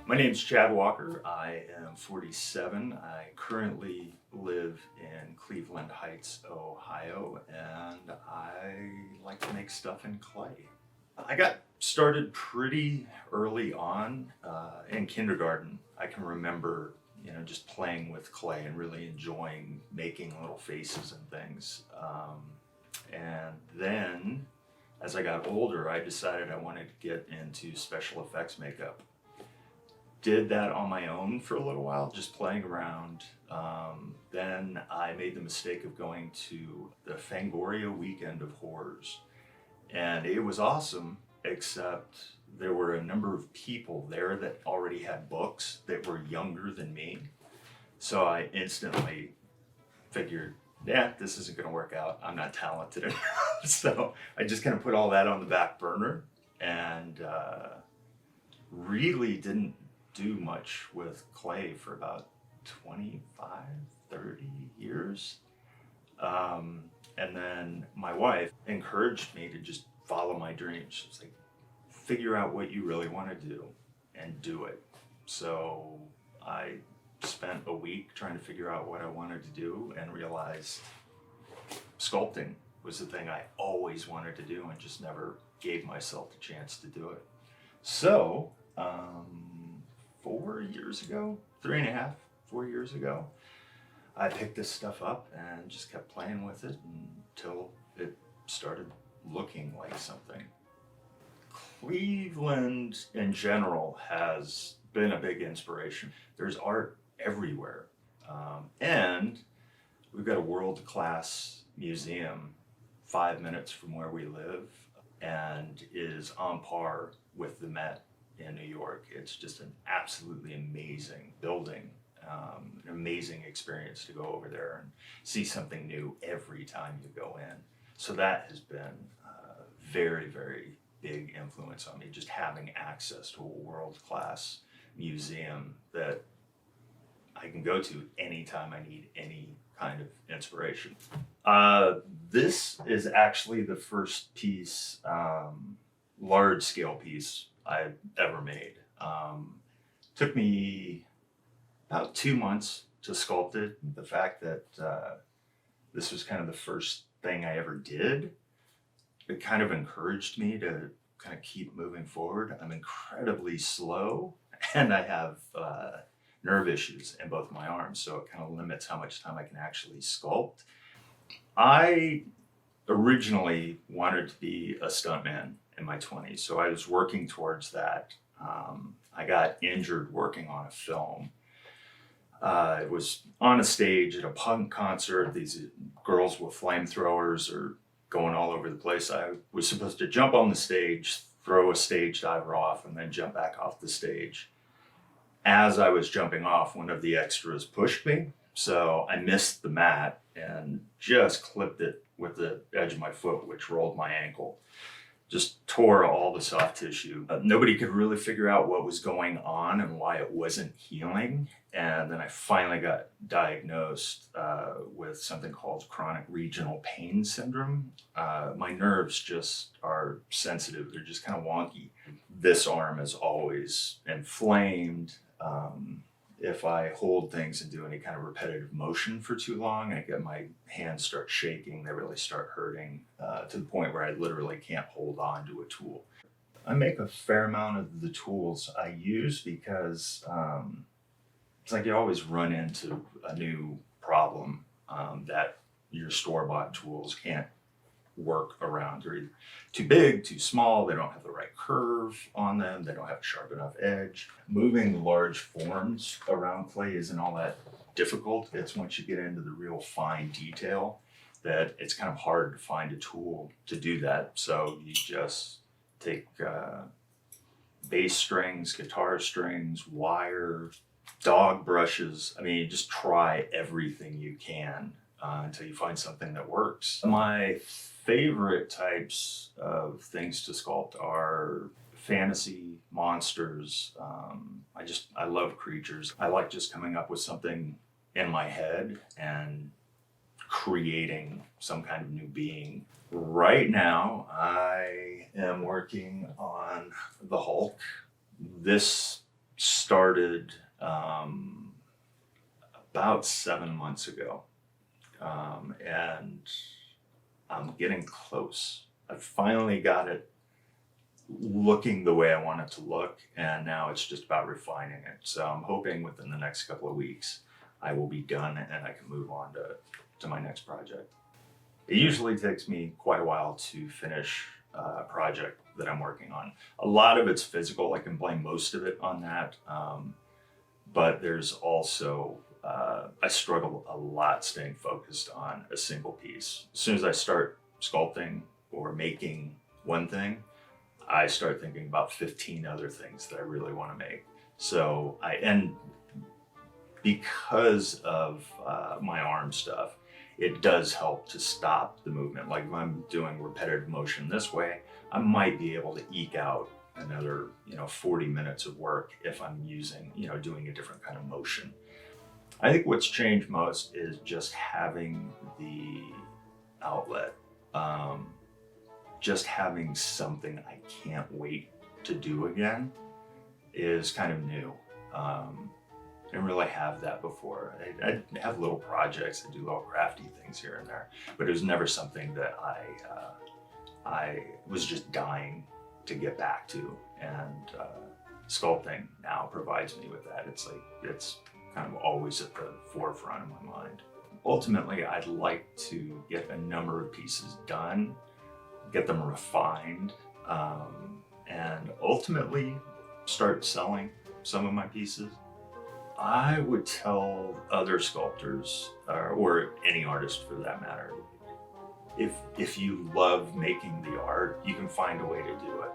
My name's Chad Walker. I am 47. I currently live in Cleveland Heights, Ohio, and I like to make stuff in clay. I got started pretty early on in kindergarten. I can remember, just playing with clay and really enjoying making little faces and things. And then as I got older, I decided I wanted to get into special effects makeup. Did that on my own for a little while, just playing around. Then I made the mistake of going to the Fangoria Weekend of Horrors. And it was awesome, except there were a number of people there that already had books that were younger than me. So I instantly figured, yeah, this isn't gonna work out. I'm not talented enough. So I just kind of put all that on the back burner and really didn't do much with clay for about 25, 30 years. And then my wife encouraged me to just follow my dreams. She was like, figure out what you really want to do and do it. So I spent a week trying to figure out what I wanted to do and realized sculpting was the thing I always wanted to do and just never gave myself the chance to do it. So 4 years ago, 3.5, 4 years ago, I picked this stuff up and just kept playing with it until it started looking like something. Cleveland in general has been a big inspiration. There's art everywhere. And we've got a world-class museum 5 minutes from where we live and is on par with the Met in New York. It's just an absolutely amazing building, an amazing experience to go over there and see something new every time you go in. So that has been a very, very big influence on me, just having access to a world-class museum that I can go to anytime I need any kind of inspiration. This is actually the first piece, large-scale piece I've ever made. Took me about 2 months to sculpt it. The fact that this was kind of the first thing I ever did, it kind of encouraged me to kind of keep moving forward. I'm incredibly slow and I have nerve issues in both my arms, so it kind of limits how much time I can actually sculpt. I originally wanted to be a stuntman in my 20s, so I was working towards that. I got injured working on a film. It was on a stage at a punk concert. These girls with flamethrowers are going all over the place. I was supposed to jump on the stage, throw a stage diver off, and then jump back off the stage. As I was jumping off, one of the extras pushed me, so I missed the mat and just clipped it with the edge of my foot, which rolled my ankle. Just tore all the soft tissue. Nobody could really figure out what was going on and why it wasn't healing. And then I finally got diagnosed with something called chronic regional pain syndrome. My nerves just are sensitive. They're just kind of wonky. This arm is always inflamed. If I hold things and do any kind of repetitive motion for too long, I get my hands start shaking. They really start hurting to the point where I literally can't hold on to a tool. I make a fair amount of the tools I use because it's like you always run into a new problem that your store-bought tools can't work around. They're either too big, too small, they don't have the right curve on them, they don't have a sharp enough edge. Moving large forms around clay isn't all that difficult. It's once you get into the real fine detail that it's kind of hard to find a tool to do that. So you just take bass strings, guitar strings, wire, dog brushes. I mean, you just try everything you can until you find something that works. My favorite types of things to sculpt are fantasy, monsters. I love creatures. I like just coming up with something in my head and creating some kind of new being. Right now, I am working on the Hulk. This started about 7 months ago, and I'm getting close. I finally got it looking the way I want it to look, and now it's just about refining it. So I'm hoping within the next couple of weeks I will be done and I can move on to my next project. It usually takes me quite a while to finish a project that I'm working on. A lot of it's physical. I can blame most of it on that. But there's also, I struggle a lot staying focused on a single piece. As soon as I start sculpting or making one thing, I start thinking about 15 other things that I really want to make. So and because of my arm stuff, it does help to stop the movement. Like if I'm doing repetitive motion this way, I might be able to eke out another 40 minutes of work if I'm using, doing a different kind of motion. I think what's changed most is just having the outlet. Just having something I can't wait to do again is kind of new. I didn't really have that before. I have little projects, I do little crafty things here and there, but it was never something that I was just dying to get back to. And sculpting now provides me with that. It's kind of always at the forefront of my mind. Ultimately, I'd like to get a number of pieces done, get them refined, and ultimately start selling some of my pieces. I would tell other sculptors, or any artist for that matter, if you love making the art, you can find a way to do it.